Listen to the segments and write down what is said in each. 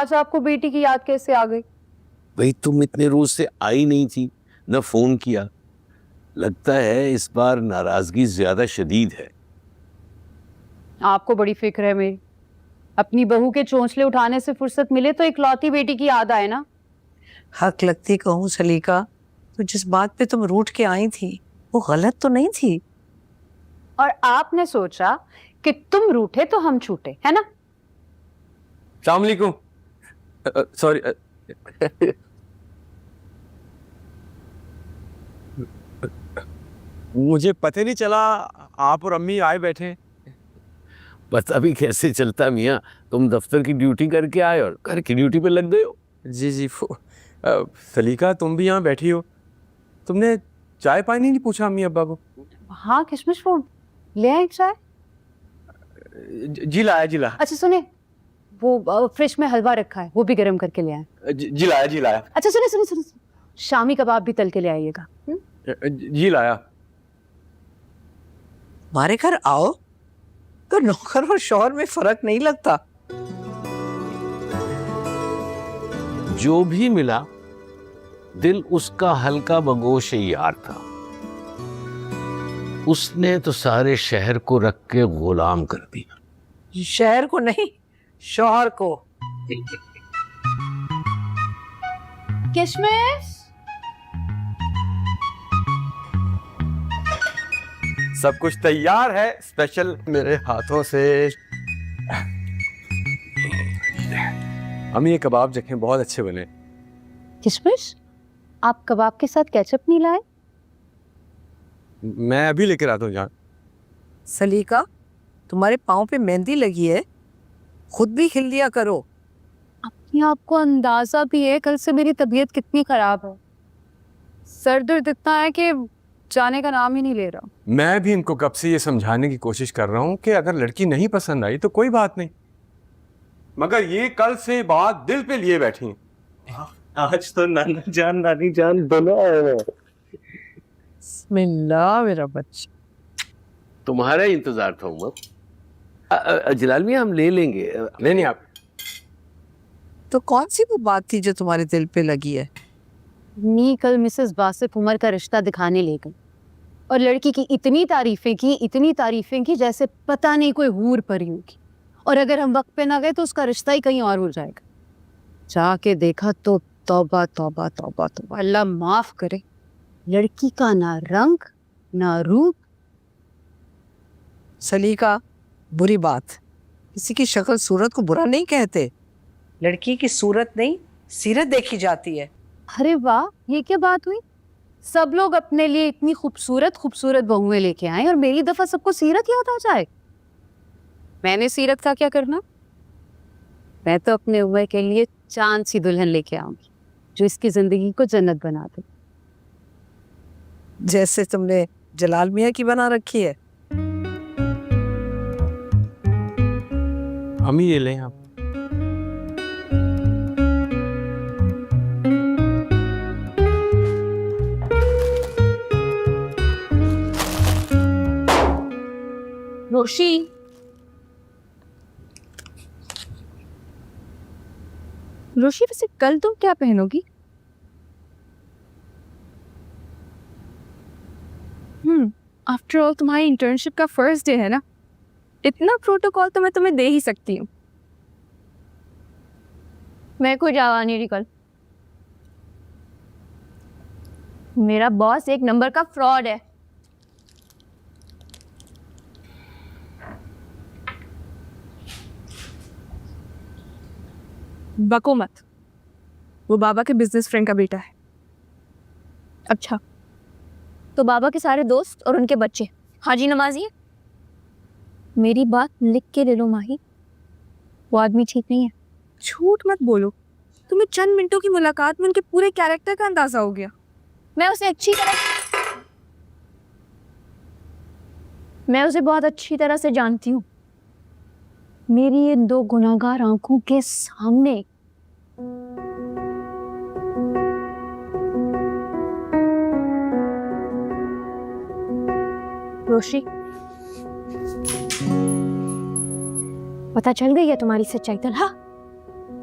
आज आपको बेटी की याद कैसे आ गई? भाई तुम इतने रोज से आई नहीं थी, न फोन किया। लगता है इस बार नाराजगी ज्यादा शदीद है। आपको बड़ी फिक्र है मेरी। अपनी बहू के चोंचले उठाने से फुर्सत मिले तो इकलौती बेटी की याद आए ना। हक लगती कहूँ सलीका, तो जिस बात पे तुम रूठ के आई थी वो गलत तो नहीं थी। और आपने सोचा कि तुम रूठे तो हम छूटे, है ना? अस्सलाम वालेकुम। सॉरी। मुझे पता नहीं चला आप और अम्मी आए बैठे। पता भी कैसे चलता मियाँ, तुम दफ्तर की ड्यूटी करके आए और घर की ड्यूटी पे लग गए हो। जी जी। सलीका तुम भी यहाँ बैठी हो, तुमने चाय पानी नहीं पूछा अम्मी अब्बा को? हाँ किशमिश, वो ले आए चाय। जी लाया जी लाया। अच्छा सुने, वो फ्रिज में हलवा रखा है, वो भी गर्म करके ले आए। जी लाया जी लाया। अच्छा सुने सुने सुने, शामी कबाब भी तल के ले आइएगा। जी लाया। हमारे घर आओ तो नौकर और शौहर में फर्क नहीं लगता। जो भी मिला दिल उसका हल्का बगोश यार था। उसने तो सारे शहर को रख के गुलाम कर दिया। शहर को नहीं, शौहर को। किशमिश, सब कुछ तैयार है स्पेशल मेरे हाथों से। अम्मी ये कबाब देखें, बहुत अच्छे बने। किशमिश, आप कबाब के साथ केचप नहीं लाए? मैं अभी लेकर आता हूँ जान। सलीका, तुम्हारे पाँव पे मेहंदी लगी है, खुद भी खिल दिया करो। अपने आप को अंदाजा भी है कल से मेरी तबीयत कितनी खराब है। सर दर्द इतना है कि जाने का नाम ही नहीं ले रहा। मैं भी इनको कब से ये समझाने की कोशिश कर रहा हूँ कि अगर लड़की नहीं पसंद आई तो कोई बात नहीं, मगर ये कल से बात दिल पे लिए बैठी हैं। आज तो नाना जान नानी जान दोनों आए हुए हैं। बिस्मिल्लाह मेरा बच्चा। तुम्हारा इंतजार था उमर। जलाल मियाँ हम ले लेंगे। नहीं नहीं आप। तो कौन सी वो बात थी जो तुम्हारे दिल पे लगी है? नी कल मिसेस बासिफ उमर का रिश्ता दिखाने ले गई और लड़की की इतनी तारीफें की जैसे पता नहीं कोई हूर परी होगी। और अगर हम वक्त पे ना गए तो उसका रिश्ता ही कहीं और हो जाएगा। जाके देखा तो तौबा तौबा तौबा तौबा, अल्लाह माफ करे, लड़की का ना रंग ना रूप। सलीका, बुरी बात, किसी की शक्ल सूरत को बुरा नहीं कहते। लड़की की सूरत नहीं, सीरत देखी जाती है। अरे वाह, ये क्या बात हुई? सब लोग अपने लिए इतनी खूबसूरत खूबसूरत बहुएं लेके आए और मेरी दफा सबको सीरत याद आ जाए। मैंने सीरत का क्या करना? मैं तो अपने उमर के लिए चांद सी दुल्हन लेके आऊंगी जो इसकी जिंदगी को जन्नत बना दे। जैसे तुमने जलाल मियाँ की बना रखी है। अम्मी ये लें आप। रोशी, रोशी वैसे कल तुम क्या पहनोगी? आफ्टर ऑल तुम्हारी इंटर्नशिप का फर्स्ट डे है ना, इतना प्रोटोकॉल तो मैं तुम्हें दे ही सकती हूँ। मैं कोई जावा नहीं रही कल। मेरा बॉस एक नंबर का फ्रॉड है। बको मत, वो बाबा के बिजनेस फ्रेंड का बेटा है। अच्छा, तो बाबा के सारे दोस्त और उनके बच्चे हाजी नमाजी है। मेरी बात लिख के ले लो माही, वो आदमी ठीक नहीं है। झूठ मत बोलो, तुम्हें चंद मिनटों की मुलाकात में उनके पूरे कैरेक्टर का अंदाजा हो गया। मैं उसे बहुत अच्छी तरह से जानती हूँ। मेरी इन दो गुनाहगार आंखों के सामने रोशी, पता चल गई है तुम्हारी सच्चाई? तो हाँ,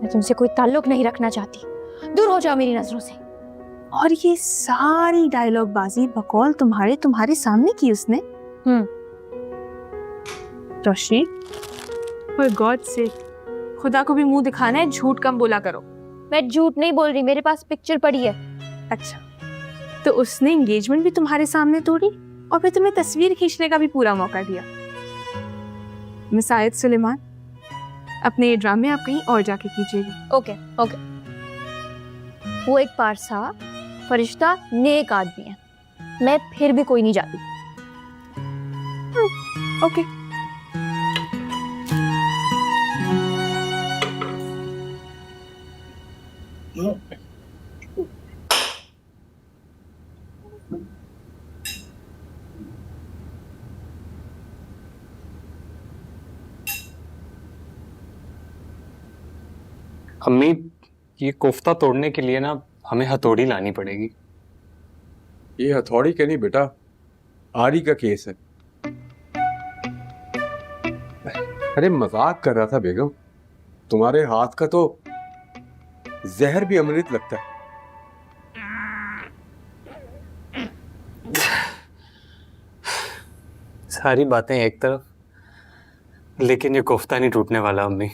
मैं तुमसे कोई ताल्लुक नहीं रखना चाहती। दूर हो जाओ मेरी नजरों से। और ये सारी डायलॉग बाजी बकौल तुम्हारे सामने की उसने। रोशनी, फॉर गॉड से खुदा को भी मुंह दिखाना है, झूठ कम बोला करो। मैं झूठ नहीं बोल रही, मेरे पास पिक्चर पड़ी है। अच्छा, तो उसने एंगेजमेंट भी तुम्हारे सामने तोड़ी और फिर तुम्हें तस्वीर खींचने का भी पूरा मौका दिया। मिस आयत सुलेमान, अपने ये ड्रामे आप कहीं और जाके कीजिएगा। Okay okay. वो एक पारसा फरिश्ता नेक आदमी है, मैं फिर भी कोई नहीं जाती। ओके। अम्मी, ये कोफ्ता तोड़ने के लिए ना हमें हथौड़ी लानी पड़ेगी। ये हथौड़ी के नहीं बेटा, आरी का केस है। अरे मजाक कर रहा था बेगम, तुम्हारे हाथ का तो जहर भी अमृत लगता है। सारी बातें एक तरफ, लेकिन ये कोफ्ता नहीं टूटने वाला अम्मी।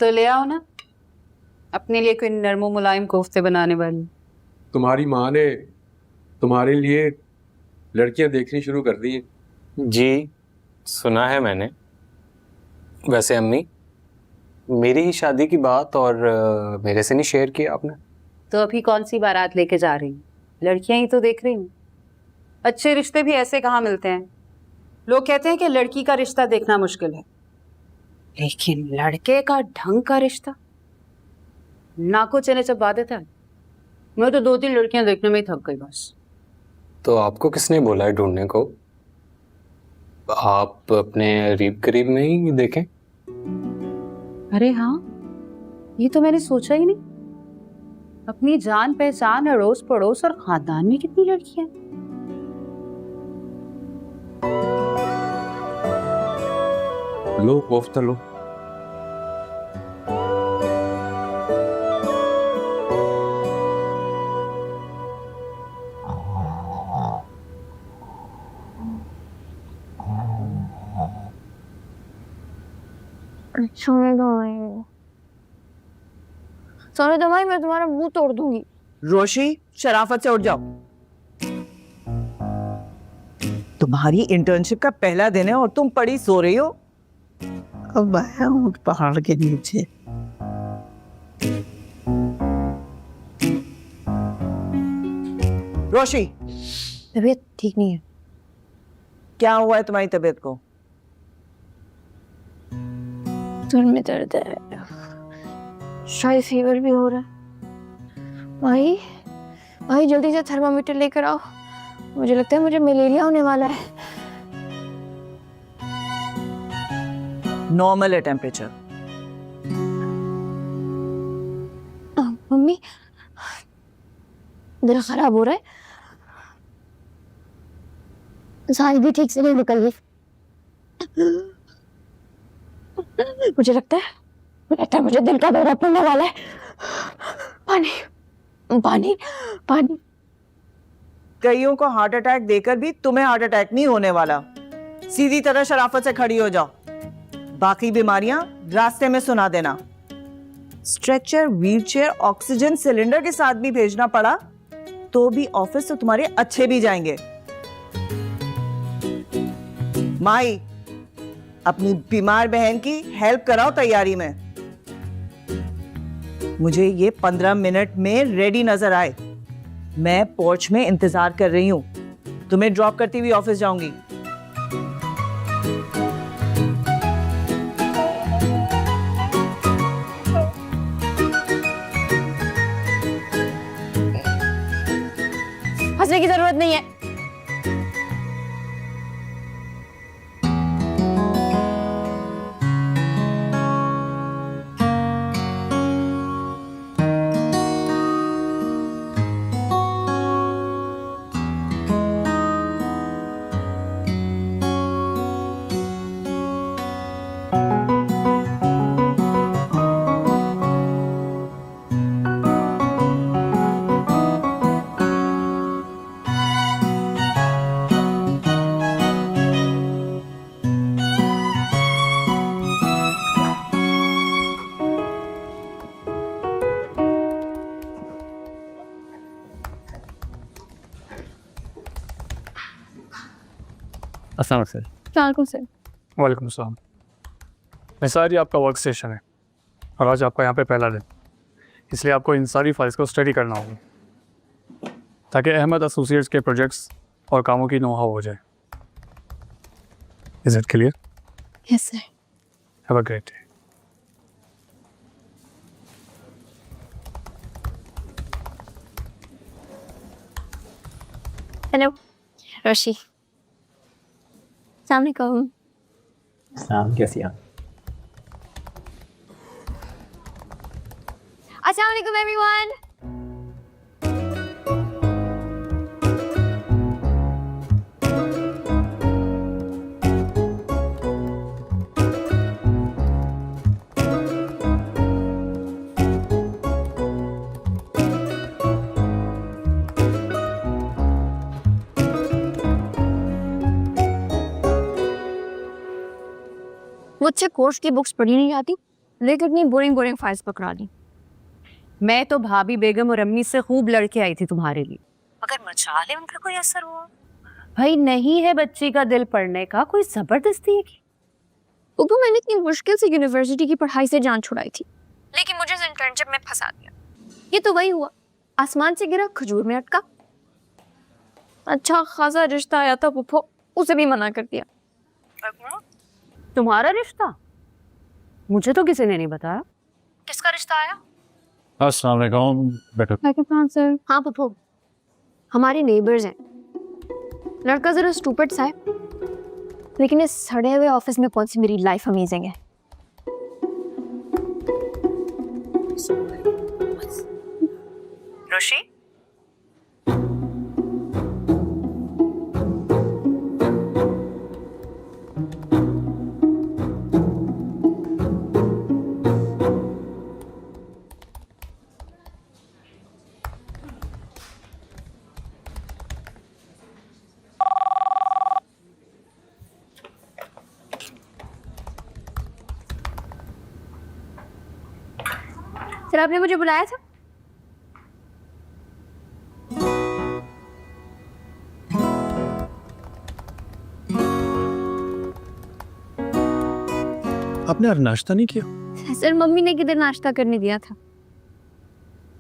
तो ले आओ ना अपने लिए कोई नरमो मुलायम कोफ्ते बनाने वाली। तुम्हारी माँ ने तुम्हारे लिए लड़कियां देखनी शुरू कर दी हैं। जी, सुना है मैंने। वैसे अम्मी, मेरी ही शादी की बात और मेरे से नहीं शेयर किया आपने। तो अभी कौन सी बारात लेके जा रही हूँ? लड़कियां ही तो देख रही हूँ। अच्छे रिश्ते भी ऐसे कहाँ मिलते हैं? लोग कहते हैं कि लड़की का रिश्ता देखना मुश्किल है, लेकिन लड़के का ढंग का रिश्ता नाको चने चबा देता है। मैं तो 2-3 लड़कियां देखने में ही थक गई बस। तो आपको किसने बोला है ढूंढने को? आप अपने करीब करीब में ही देखें। अरे हाँ, ये तो मैंने सोचा ही नहीं। अपनी जान पहचान, अड़ोस पड़ोस और खानदान में कितनी लड़कियां हैं। लो कोफ्ता लो। सोने दो भाई, सोने दो भाई, मैं तुम्हारा मुंह तोड़ दूंगी। रोशी, शराफत से उठ जाओ। तुम्हारी इंटर्नशिप का पहला दिन है और तुम पड़ी सो रही हो। अब आया हूँ पहाड़ के नीचे। रोशी, तबीयत ठीक नहीं है। क्या हुआ है तुम्हारी तबीयत को? सर में दर्द है, शायद फीवर भी हो रहा है। भाई भाई जल्दी से थर्मामीटर लेकर आओ, मुझे लगता है मुझे मलेरिया होने वाला है। नॉर्मल है टेम्परेचर। मम्मी, दिल खराब हो रहा है, सांस भी ठीक से नहीं निकल रही। मुझे लगता है मुझे दिल का दौरा पड़ने वाला है। पानी पानी पानी। कईयों को हार्ट अटैक देकर भी तुम्हें हार्ट अटैक नहीं होने वाला। सीधी तरह शराफत से खड़ी हो जाओ। बाकी बीमारियां रास्ते में सुना देना। स्ट्रेचर, व्हीलचेयर, ऑक्सीजन सिलेंडर के साथ भी भेजना पड़ा तो भी ऑफिस से तुम्हारे अच्छे भी जाएंगे। माई, अपनी बीमार बहन की हेल्प कराओ तैयारी में। मुझे ये 15 मिनट में रेडी नजर आए। मैं पोर्च में इंतजार कर रही हूँ। तुम्हें ड्रॉप करती हुई ऑफिस जाऊंगी। हंसने की जरूरत नहीं है। अस्सलाम सर। वालेकुम सर। वालेकुम सलाम। निसार, ये आपका वर्क स्टेशन है और आज आपका यहाँ पे पहला दिन, इसलिए आपको इन सारी फाइल्स को स्टडी करना होगा ताकि अहमद एसोसिएट्स के प्रोजेक्ट्स और कामों की नोहा हो जाए। Is it clear? Yes sir. Have a great day. Hello Roshi. अस्सलाम वालेकुम। सलाम, कैसी हैं? अस्सलाम वालेकुम एवरीवन। मुझसे कोर्स की बुक्स पढ़ी नहीं जाती, लेकिन इतनी बोरिंग फाइल्स पकड़ा दी। मैं तो भाभी बेगम और अम्मी से खूब लड़के आई थी तुम्हारे लिए, मगर मचाले उनका कोई असर हुआ? भाई नहीं है बच्ची का दिल पढ़ने का, कोई जबरदस्ती है कि? वो मैंने इतनी मुश्किल से यूनिवर्सिटी की पढ़ाई से जान छुड़ाई थी, लेकिन मुझे इस इंटर्नशिप में फंसा दिया। ये तो वही हुआ, आसमान से गिरा खजूर में अटका। अच्छा खासा रिश्ता आया था पुप्पो, उसे भी मना कर दिया। तुम्हारा रिश्ता? मुझे तो किसी ने नहीं बताया। किसका रिश्ता आया? अस्सलाम वालेकुम बेटा। सर। हाँ पुप्पो, हमारे नेबर्स हैं। लड़का जरा स्टूपिड सा है, लेकिन इस सड़े हुए ऑफिस में कौन सी मेरी लाइफ अमेजिंग है। रोशी, सर आपने मुझे बुलाया था? आपने आज नाश्ता नहीं किया? सर मम्मी ने किधर नाश्ता करने दिया था,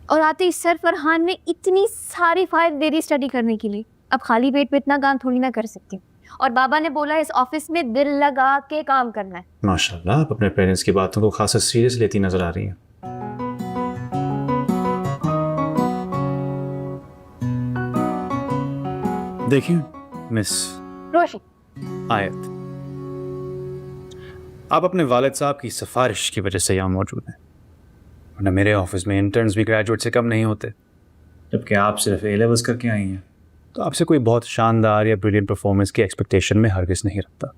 और आते ही सर फरहान ने इतनी सारी फाइल दे दी स्टडी करने के लिए। अब खाली पेट पे इतना काम थोड़ी ना कर सकती हूँ, और बाबा ने बोला इस ऑफिस में दिल लगा के काम करना है। माशाल्लाह, आप अपने पेरेंट्स की बातों को खासा सीरियस लेती नजर आ रही हैं। देखिए मिस रोशी, आयत, आप अपने वालिद साहब की सिफारिश की वजह से यहाँ मौजूद हैं, वरना मेरे ऑफिस में इंटर्न्स भी ग्रेजुएट से कम नहीं होते। जबकि आप सिर्फ ए लेवल्स करके आई हैं, तो आपसे कोई बहुत शानदार या ब्रिलियंट परफॉर्मेंस की एक्सपेक्टेशन में हरगिज़ नहीं रखता।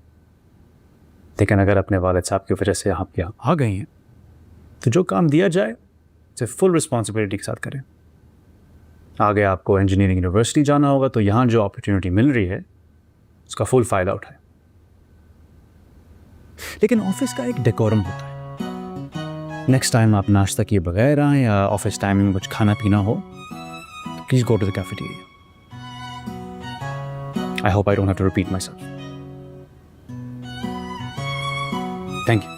लेकिन अगर अपने वालिद साहब की वजह से आप यहाँ आ गई हैं, तो जो काम दिया जाए उसे फुल रिस्पॉन्सिबिलिटी के साथ करें। आगे आपको इंजीनियरिंग यूनिवर्सिटी जाना होगा, तो यहाँ जो अपॉर्चुनिटी मिल रही है उसका फुल फ़ायदा उठाएं। लेकिन ऑफिस का एक डेकोरम होता है। नेक्स्ट टाइम आप नाश्ता किए बगैर आएँ या ऑफिस टाइमिंग में कुछ खाना पीना हो, तो please go to the cafeteria. I hope I don't have to repeat myself. Thank you.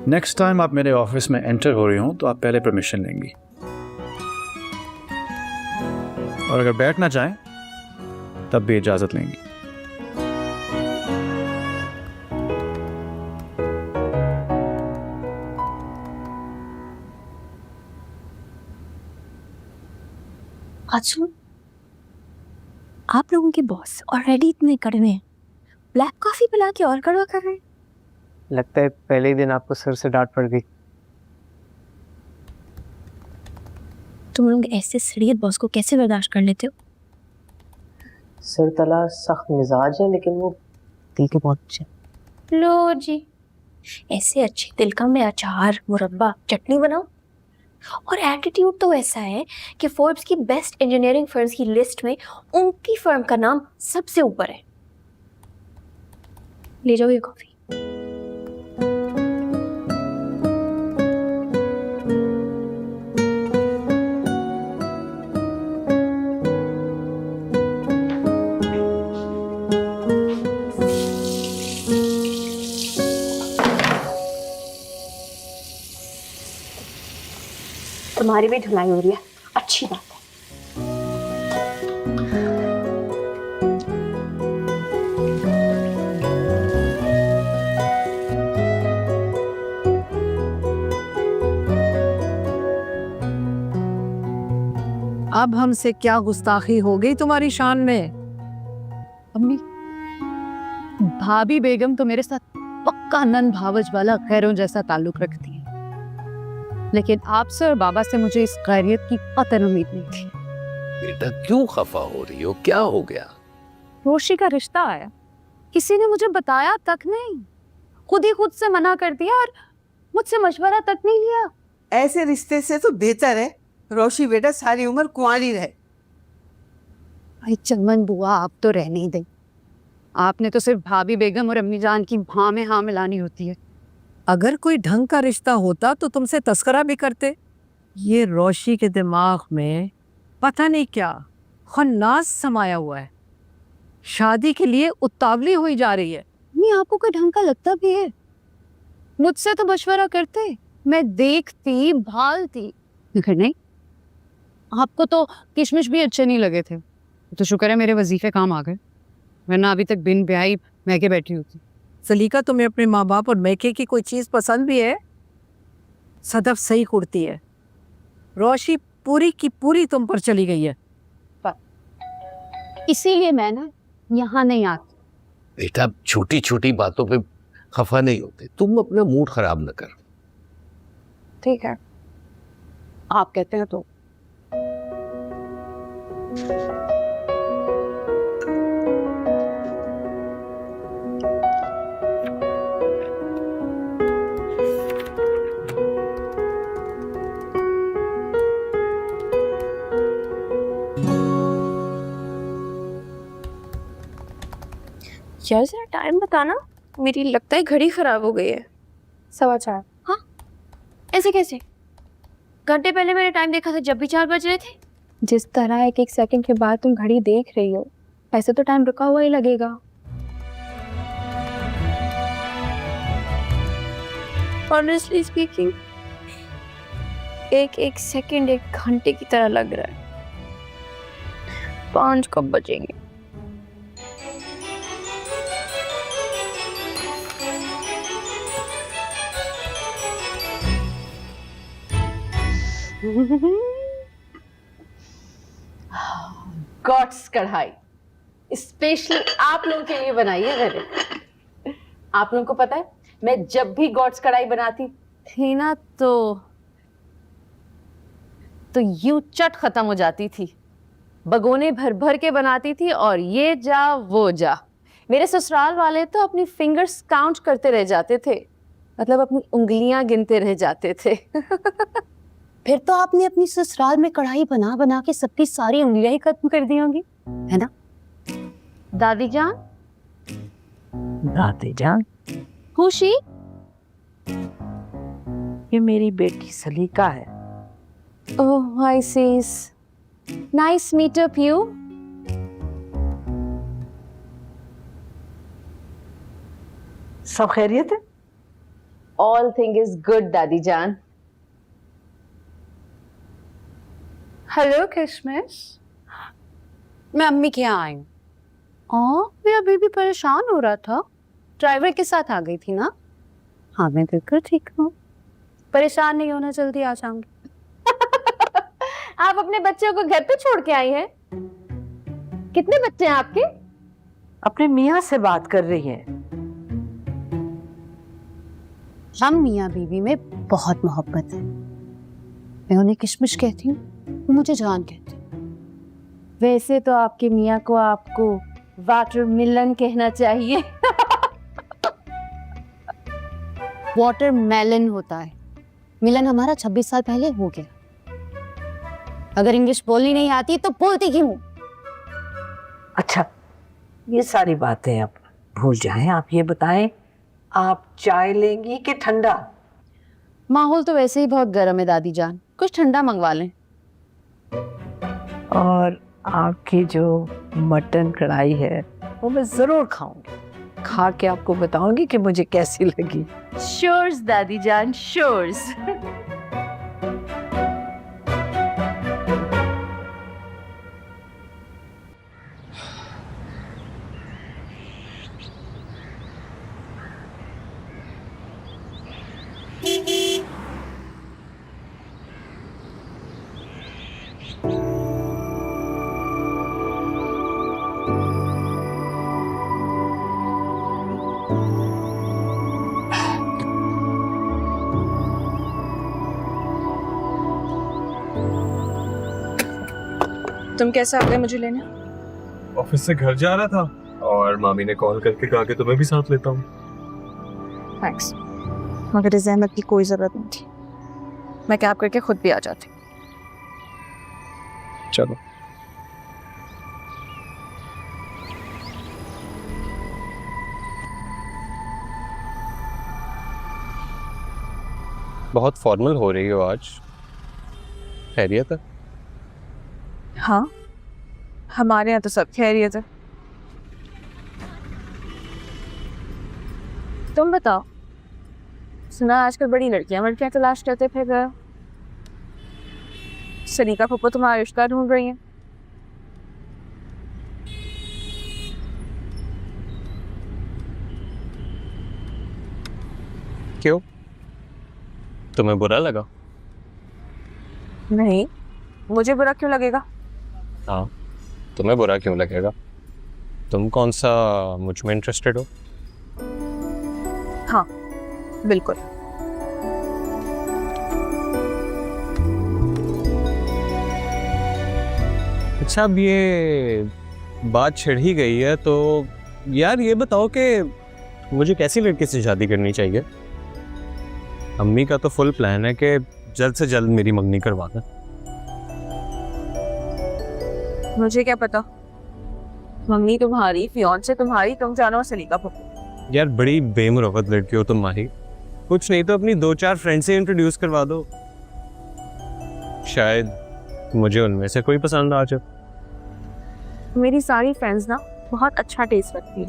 Next time आप मेरे ऑफिस में एंटर हो रही हो तो आप पहले परमिशन लेंगी, और अगर बैठना चाहें तब भी इजाज़त लेंगी। अच्छा, आप लोगों के बॉस ऑलरेडी इतने कड़वे हैं, ब्लैक कॉफी पिला के और कड़वा कर रहे हैं। लगता है पहले ही दिन आपको सर से डांट पड़ गई। तुम लोग ऐसे सड़ियत बॉस को कैसे बर्दाश्त कर लेते हो? सर तला सख्त मिजाज है, लेकिन वो दिल के बहुत अच्छे। लो जी, ऐसे अच्छे दिल का में अचार, मुरब्बा, चटनी बनाओ। और एटीट्यूड तो ऐसा है कि फोर्ब्स की बेस्ट इंजीनियरिंग फर्म्स की लिस्ट में उनकी फर्म का नाम सबसे ऊपर है। ले जाओ ये कॉफी। तुम्हारी भी धुलाई हो रही है, अच्छी बात है। अब हमसे क्या गुस्ताखी हो गई तुम्हारी शान में? अम्मी, भाभी बेगम तो मेरे साथ पक्का नन भावज वाला खैरों जैसा ताल्लुक रखती है, लेकिन आपसे और बाबा से मुझे इस खैरियत की कतई उम्मीद नहीं थी। बेटा क्यों खफा हो रही हो, क्या हो गया? रोशी का रिश्ता आया, किसी ने मुझे बताया तक नहीं, खुद ही खुद से मना कर दिया और मुझसे मशवरा तक नहीं लिया। ऐसे रिश्ते से तो बेहतर है रोशी बेटा सारी उम्र कुंवारी रहे। भाई चमन बुआ, आप तो रहने ही दें। आपने तो सिर्फ भाभी बेगम और अम्मी जान की हाँ में हाँ मिलानी होती है। अगर कोई ढंग का रिश्ता होता तो तुमसे तस्करा भी करते। ये रोशी के दिमाग में पता नहीं क्या खन्नास समाया हुआ है, शादी के लिए उतावली हुई जा रही है। नहीं, आपको कोई ढंग का लगता भी है? मुझसे तो मशवरा करते, मैं देखती भालती, लेकिन नहीं। आपको तो किशमिश भी अच्छे नहीं लगे थे, तो शुक्र है मेरे वजीफे काम आ गए, वरना अभी तक बिन ब्याही महके बैठी होती। सलीका, तुम्हें अपने माँ बाप और मैके की कोई चीज़ पसंद भी है? सदफ सही कुर्ती है, रोशी पूरी की पूरी तुम पर चली गई है। इसीलिए मैं ना यहाँ नहीं आती। बेटा छोटी छोटी बातों पे खफा नहीं होते, तुम अपना मूड खराब न कर। ठीक है, आप कहते हैं तो। यार जरा टाइम बताना, मेरी लगता है घड़ी खराब हो गई है। 4:15। हाँ, ऐसे कैसे? घंटे पहले मैंने टाइम देखा था जब भी 4 बज रहे थे। जिस तरह एक एक सेकंड के बाद तुम घड़ी देख रही हो, ऐसे तो टाइम रुका हुआ ही लगेगा। ऑनेस्टली स्पीकिंग, एक एक सेकंड एक घंटे की तरह लग रहा है। 5 कब बजेंगे? गॉड्स कढ़ाई स्पेशली आप लोगों के लिए बनाई है मैंने। आप लोगों को पता है, मैं जब भी गॉड्स कढ़ाई बनाती थी ना तो यूं चट खत्म हो जाती थी। बगोने भर भर के बनाती थी और ये जा वो जा। मेरे ससुराल वाले तो अपनी फिंगर्स काउंट करते रह जाते थे, मतलब अपनी उंगलियां गिनते रह जाते थे। फिर तो आपने अपनी ससुराल में कढ़ाई बना बना के सबकी सारी उंगलियां ही खत्म कर दी होंगी, है ना दादी जान? दादी जान, खुशी, ये मेरी बेटी सलीका है। ओह आई सीस, नाइस मीट अप यू। सब खैरियत है? ऑल थिंग इज गुड दादी जान। हेलो किशमिश। मैं अम्मी के यहाँ आई हूँ। मैं अभी भी परेशान हो रहा था, ड्राइवर के साथ आ गई थी ना। हाँ मैं बिल्कुल ठीक हूँ, परेशान नहीं होना, जल्दी आ जाऊंगी। आप अपने बच्चों को घर पे छोड़ के आई हैं? कितने बच्चे हैं आपके? अपने मियाँ से बात कर रही है। हम मियाँ बीवी में बहुत मोहब्बत है। मैं उन्हें किशमिश कहती हूँ, वो मुझे जान कहती है। वैसे तो आपके मियाँ को आपको वाटरमेलन कहना चाहिए। वाटरमेलन होता है, मिलन हमारा 26 साल पहले हो गया। अगर इंग्लिश बोलनी नहीं आती तो बोलती क्यों? अच्छा, ये सारी बातें अब भूल जाएं। आप ये बताएं, आप चाय लेंगी कि ठंडा? माहौल तो वैसे ही बहुत गर्म है दादी जान, कुछ ठंडा मंगवा लें। और आपकी जो मटन कढ़ाई है वो मैं ज़रूर खाऊंगी, खा के आपको बताऊंगी कि मुझे कैसी लगी। श्योर्स दादी जान, श्योर्स। तुम कैसे आ गए मुझे लेने? ऑफिस से घर जा रहा था और मामी ने कॉल करके कहा कि तुम्हें भी साथ लेता हूँ। थैंक्स, मगर इस जहमत की कोई ज़रूरत नहीं थी। मैं कैब करके खुद भी आ जाती। चलो। बहुत फॉर्मल हो रही हो आज, खैरियत है? हाँ, हमारे यहाँ तो सब खैरियत है। तुम बताओ, सुना आजकल बड़ी लड़कियां तलाश करते फिर सलीका फूफो तुम्हारा रिश्ता ढूंढ रही हैं। क्यों, तुम्हें बुरा लगा? नहीं, मुझे बुरा क्यों लगेगा? हाँ, तुम्हें बुरा क्यों लगेगा? तुम कौन सा मुझ में इंटरेस्टेड हो? हाँ, बिल्कुल। अच्छा, अब ये बात छिड़ ही गई है तो यार ये बताओ कि मुझे कैसी लड़की से शादी करनी चाहिए? अम्मी का तो फुल प्लान है कि जल्द से जल्द मेरी मंगनी करवा दें। मुझे क्या पता, मम्मी तुम्हारी, फियांसे तुम्हारी, तुम जानो सलीका फूफो। यार बड़ी बेमुरवत लड़की हो तुम्हारी, कुछ नहीं तो अपनी 2-4 फ्रेंड से इंट्रोड्यूस करवा दो, शायद मुझे उनमें से कोई पसंद आ जाए। मेरी सारी फ्रेंड्स ना बहुत अच्छा टेस्ट रखती है,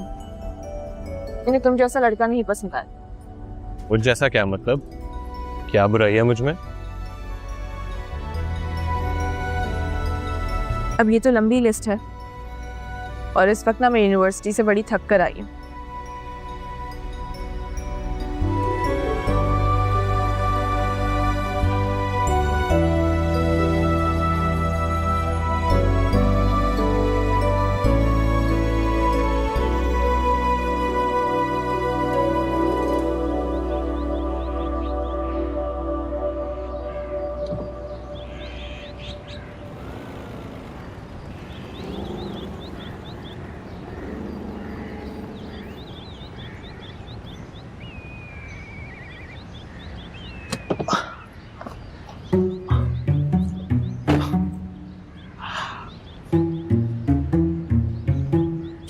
इन्हें तुम जैसा लड़का नहीं पसंद आया। मुझ जैसा क्या मतलब? क्या बुराई है मुझ में? अब ये तो लंबी लिस्ट है और इस वक्त ना मैं यूनिवर्सिटी से बड़ी थक कर आई हूँ।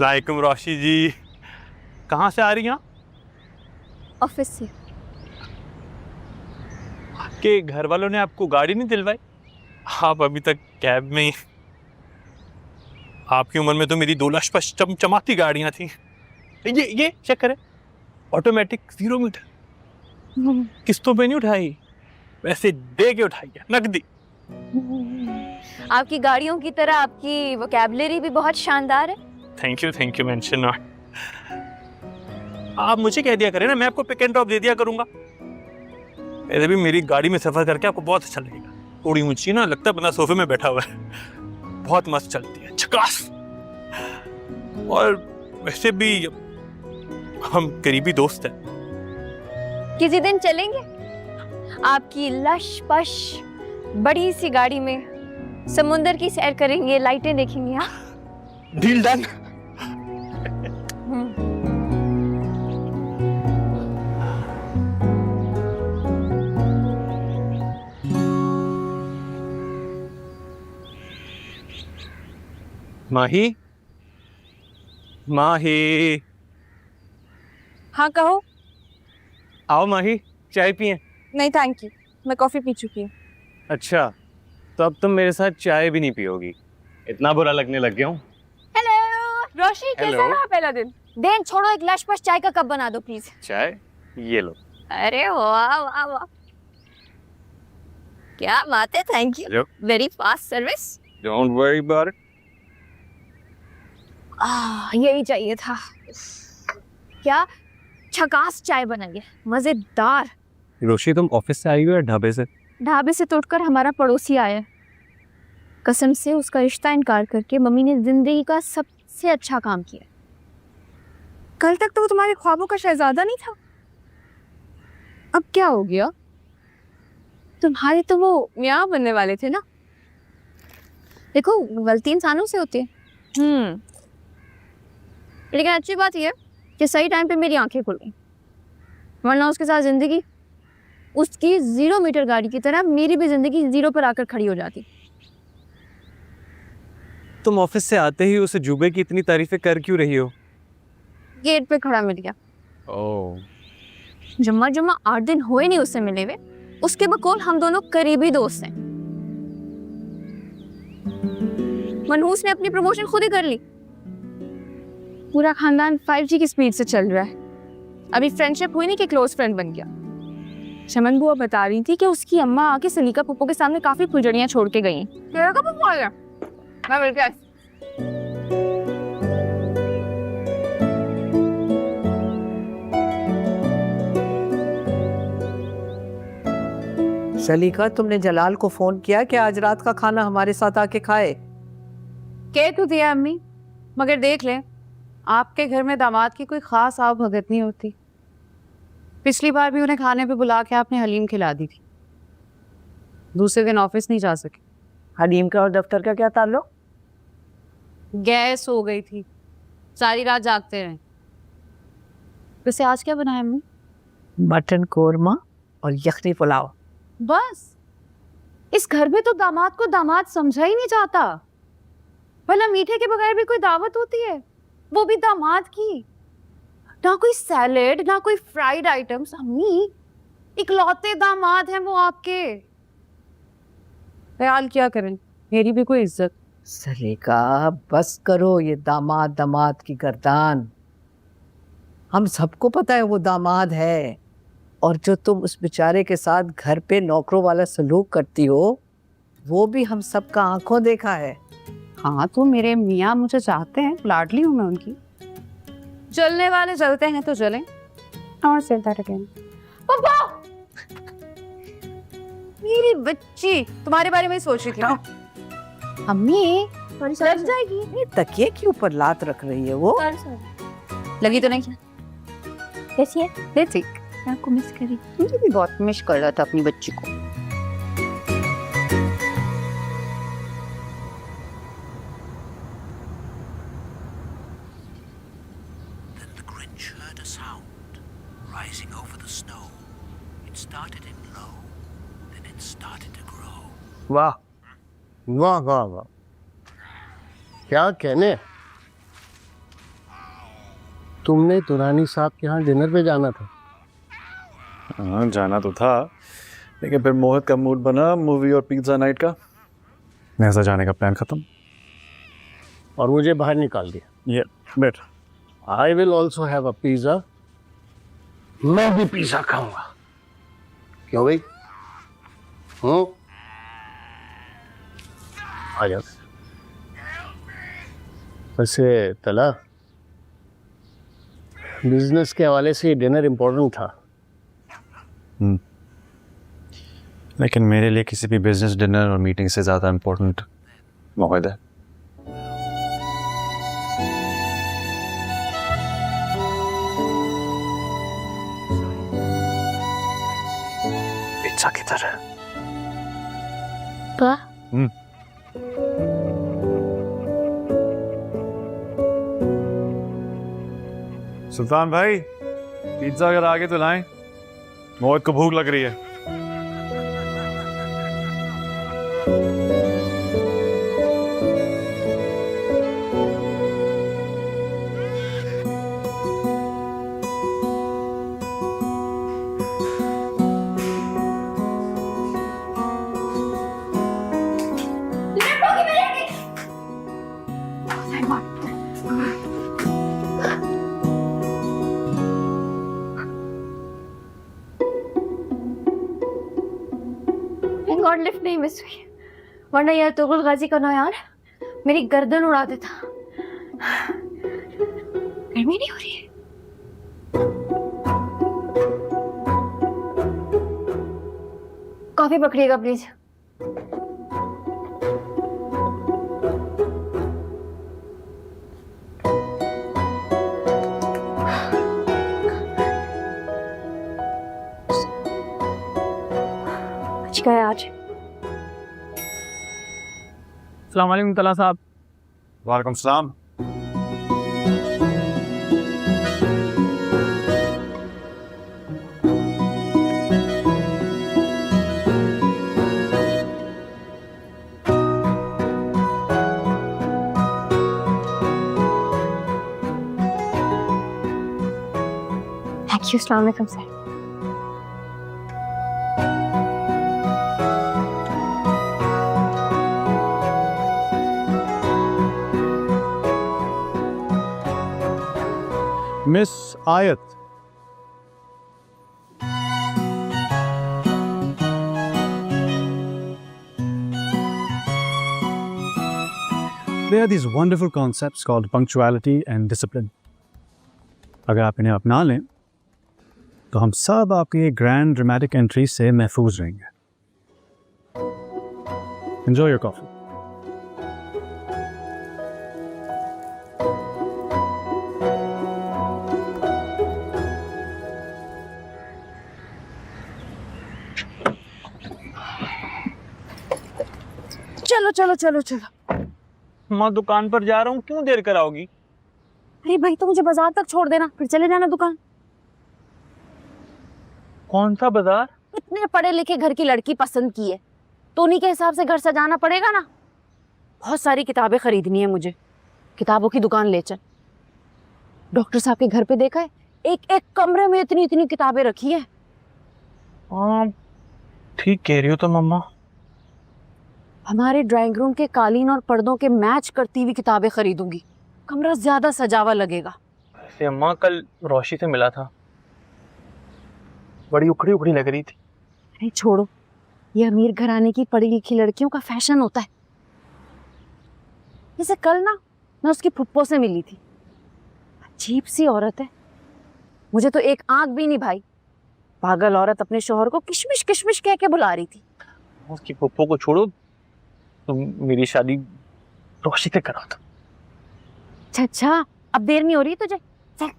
वालेकुम रोशी जी, कहाँ से आ रही हैं? ऑफिस से। कि घर वालों ने आपको गाड़ी नहीं दिलवाई? आप अभी तक कैब में ही। आपकी उम्र में तो मेरी 2 लशपश चमचमाती गाड़ियाँ थी। ये चेक करें, ऑटोमेटिक 0 मीटर, किस्तों पे नहीं उठाई, वैसे दे के उठाई है, नकदी। आपकी गाड़ियों की तरह आपकी वोकैबुलरी भी बहुत शानदार है। Thank you mention not. आप मुझे कह दिया करें ना, मैं आपको पिक एंड ड्रॉप दे दिया करूंगा। ऐसे भी मेरी गाड़ी में सफर करके आपको बहुत अच्छा लगेगा। थोड़ी ऊंची ना, लगता है बंदा सोफे में बैठा हुआ है। बहुत मस्त चलती है, झकास। और वैसे भी हम करीबी दोस्त हैं। किसी दिन चलेंगे आपकी लश पश बड़ी सी गाड़ी में, समुंदर की सैर करेंगे, लाइटें देखेंगे। हाँ, डील डन। माही, माही, हाँ कहो। आओ माही, चाय पिए। नहीं थैंक यू, मैं कॉफी पी चुकी हूँ। अच्छा, तो अब तुम मेरे साथ चाय भी नहीं पियोगी? इतना बुरा लगने लग गया हूँ। हेलो रोशी, कैसा Hello. रहा पहला दिन? देन छोड़ो, एक लश पश चाय का कप बना दो प्लीज। चाय ये लो। अरे वाह वाह वाह, क्या बात है। Thank you, Hello. Very fast service. Don't worry about it. यही चाहिए था। क्या झकास चाय बनाई है, मजेदार। रोशी, तुम ऑफिस से आई हो या ढाबे से? ढाबे से तोड़कर हमारा पड़ोसी आया, कसम से उसका रिश्ता इनकार करके मम्मी ने जिंदगी का सबसे अच्छा काम किया। कल तक तो वो तुम्हारे ख्वाबों का शहजादा नहीं था, अब क्या हो गया? तुम्हारे तो वो मियाँ बनने वाले थे ना। देखो गलती इंसानों से होती है। लेकिन अच्छी बात यह है कि सही टाइम पे मेरी आंखें खुल गई, वरना उसके साथ जिंदगी उसकी 0 मीटर गाड़ी की तरह मेरी भी जिंदगी 0 पर आकर खड़ी हो जाती। तुम ऑफिस से आते ही उसे जुबे की इतनी तारीफें कर क्यों रही हो? गेट पे खड़ा मिल गया। ओह, जुम्मा 8 दिन हुए नहीं उससे मिले हुए, उसके बकौल हम दोनों करीबी दोस्त हैं। मनहूस ने अपनी प्रमोशन खुद ही कर ली। पूरा खानदान 5G की स्पीड से चल रहा है। अभी फ्रेंडशिप हुई नहीं कि क्लोज फ्रेंड बन गया। शमन बुआ बता रही थी कि उसकी अम्मा आके सलीका पप्पू के सामने काफी फुलझड़ियां छोड़ के गई हैं। तेरा कब पप्पू आ गया? मैं मिल के आई। सलीका, तुमने जलाल को फोन किया कि आज रात का खाना हमारे साथ आके खाए? कह तो दिया अम्मी, मगर देख लें, आपके घर में दामाद की कोई खास आव भगत नहीं होती। पिछली बार भी उन्हें खाने पे बुला के आपने हलीम खिला दी थी। दूसरे दिन ऑफिस नहीं जा सके। हलीम का और दफ्तर का क्या ताल्लुक? गैस हो गई थी, सारी रात जागते रहे। वैसे आज क्या बनाया अम्मी? मटन कोरमा और यखनी पुलाव। बस? इस घर में तो दामाद को दामाद समझा ही नहीं जाता। भला मीठे के बगैर भी कोई दावत होती है, वो भी दामाद की। ना कोई सैलेड, ना कोई फ्राइड आइटम्स। अम्मी, इकलौते दामाद हैं वो आपके। ख्याल क्या करें, मेरी भी कोई इज्जत। सलीका, बस करो ये दामाद दामाद की गर्दान। हम सबको पता है वो दामाद है, और जो तुम उस बेचारे के साथ घर पे नौकरों वाला सलूक करती हो, वो भी हम सबका आंखों देखा है। हाँ, तो मेरे मियाँ मुझे चाहते हैं, लाडली हूँ मैं उनकी। चलने वाले चलते हैं तो चलें, और चलता रहें। पापा, मेरी बच्ची तुम्हारे बारे में ही सोच रही थी। अम्मी, लग जाएगी। ये तकिए के ऊपर लात रख रही है वो। लगी तो नहीं? कैसी है? ले ठीक। मैं आपको मिस करी। मुझे भी बहुत मिस कर रहा था अपनी बच्ची को। वाह वाह वाह वाह, क्या कहने। तुमने दुरानी साहब के यहाँ डिनर पे जाना था? हाँ, जाना तो था, लेकिन फिर मोहित का मूड बना मूवी और पिज्ज़ा नाइट का, ऐसा जाने का प्लान खत्म और मुझे बाहर निकाल दिया। ये बेट, I will also have a pizza. मैं भी पिज्ज़ा खाऊंगा। क्यों भाई? आ जाओ। वैसे तला, बिजनेस के हवाले से डिनर इम्पोर्टेंट था। लेकिन मेरे लिए किसी भी बिजनेस डिनर और मीटिंग से ज़्यादा इम्पोर्टेंट मोहित है। पिज्जा की तरह। सुल्तान भाई, पिज्जा अगर आगे तो लाएं, मोहित को भूख लग रही है। गॉड लिफ्ट नहीं मिस हुई, वरना यार तुगल गाजी का यार मेरी गर्दन उड़ा देता। गर्मी नहीं हो रही है? कॉफी पकड़िएगा प्लीज। आज अस्सलाम वालेकुम तला साहब। वालेकुम सलाम। Thank you. अस्सलाम वालेकुम sir. Miss Ayat, there are these wonderful concepts called punctuality and discipline. अगर आप इन्हें अपना लें तो हम सब आपकी ग्रैंड ड्रामेटिक एंट्री से महफूज रहेंगे। Enjoy your coffee. चलो चलो चलो चलो। माँ दुकान पर जा रहा हूँ, क्यों देर कराओगी? अरे भाई तो मुझे बाजार तक छोड़ देना, फिर चले जाना दुकान। कौन सा बाजार? इतने पढ़े लिखे घर की लड़की पसंद की है तो उन्हीं के हिसाब से घर सजाना पड़ेगा ना। बहुत सारी किताबें खरीदनी है मुझे, किताबों की दुकान ले चल। डॉक्टर साहब के घर पे देखा है, एक एक कमरे में इतनी इतनी किताबें रखी है। हाँ ठीक कह रही हो तो मम्मा। हमारे ड्राइंग रूम के कालीन और पर्दों के मैच करती हुई किताबें खरीदूंगी, कमरा ज्यादा सजावा लगेगा। वैसे अम्मा कल रोशी से मिला था, बड़ी उखड़ी उखड़ी लग रही थी। अरे छोड़ो, ये अमीर घराने की पढ़ी लिखी लड़कियों का फैशन होता है। जैसे कल ना मैं उसकी फुप्पो से मिली थी, अजीब सी औरत है, मुझे तो एक आंख भी नहीं भाई। पागल औरत अपने शोहर को किशमिश किशमिश कह के बुला रही थी। उसकी पप्पो को छोड़ो, तुम मेरी शादी रोशी से करा था। अच्छा अच्छा, अब देर नहीं हो रही तुझे, चल।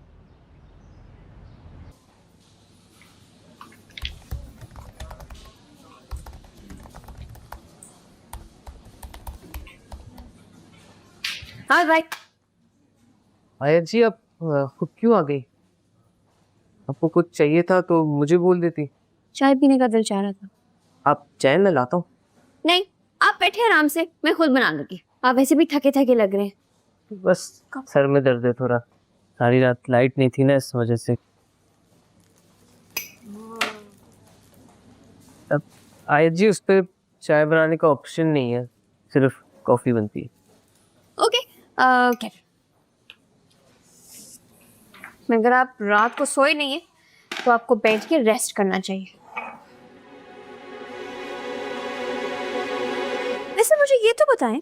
हाँ भाई। आयत जी आप खुद क्यों आ गई? आपको कुछ चाहिए था तो मुझे बोल देती। चाय पीने का दिल चाह रहा था। आप चाय मैं लाता हूँ। नहीं, आप बैठे आराम से, मैं खुद बना लूंगी। आप वैसे भी थके थके लग रहे हैं। बस सर में दर्द है थोड़ा, सारी रात लाइट नहीं थी ना, इस वजह से। अब आयत जी उस पर चाय बनाने का ऑप्शन नहीं है, सिर्फ कॉफी बनती है। ओके, क्या अगर आप रात को सोए नहीं है तो आपको बैठ के रेस्ट करना चाहिए। वैसे मुझे ये तो बताएं,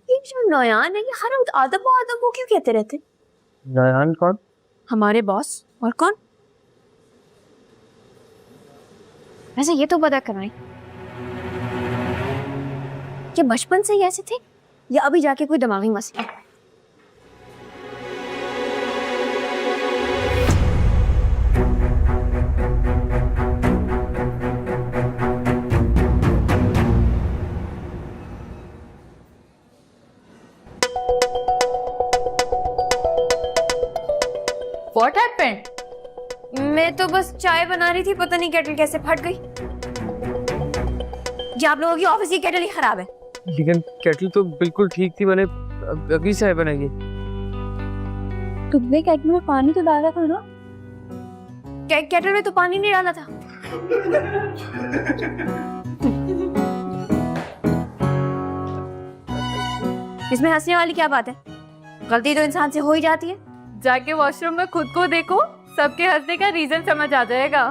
ये जो नयान है ये हर वक्त आदम आदम क्यों कहते रहते? नयान कौन? हमारे बॉस। और कौन? वैसे ये तो पता कराएं कि बचपन से ही ऐसे थे या अभी जाके कोई दिमागी मसला? What happened? मैं तो बस चाय बना रही थी, पता नहीं केटल कैसे फट गई। ये आप लोगों की ऑफिस की केटल ही खराब है। लेकिन केटल तो बिल्कुल ठीक थी, मैंने अभी चाय बनाई। तुमने केटल में पानी तो डाला था ना? केटल में तो पानी नहीं डाला था। इसमें हंसने वाली क्या बात है? गलती तो इंसान से हो ही जाती है। जाके वॉशरूम में खुद को देखो, सबके हंसने का रीजन समझ आ जाएगा।